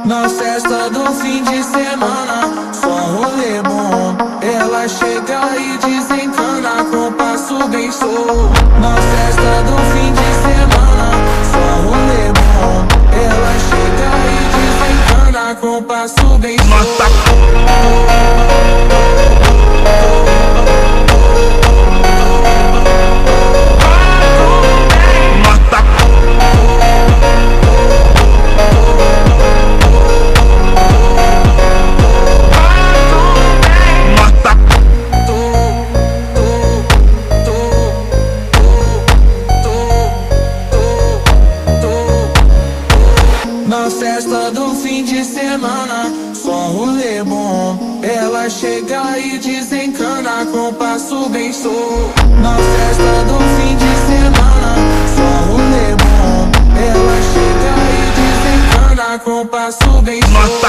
Na festa do fim de semana, só rolê bom. Ela chega e desencana com passo bem solto. Na festa do fim de semana, só rolê bom. Ela chega e desencana com passo bem solto. Na festa do fim de semana, só rolê bom. Ela chega e desencana com passo bem solto. Na festa do fim de semana, só rolê bom. Ela chega e desencana com passo bem solto.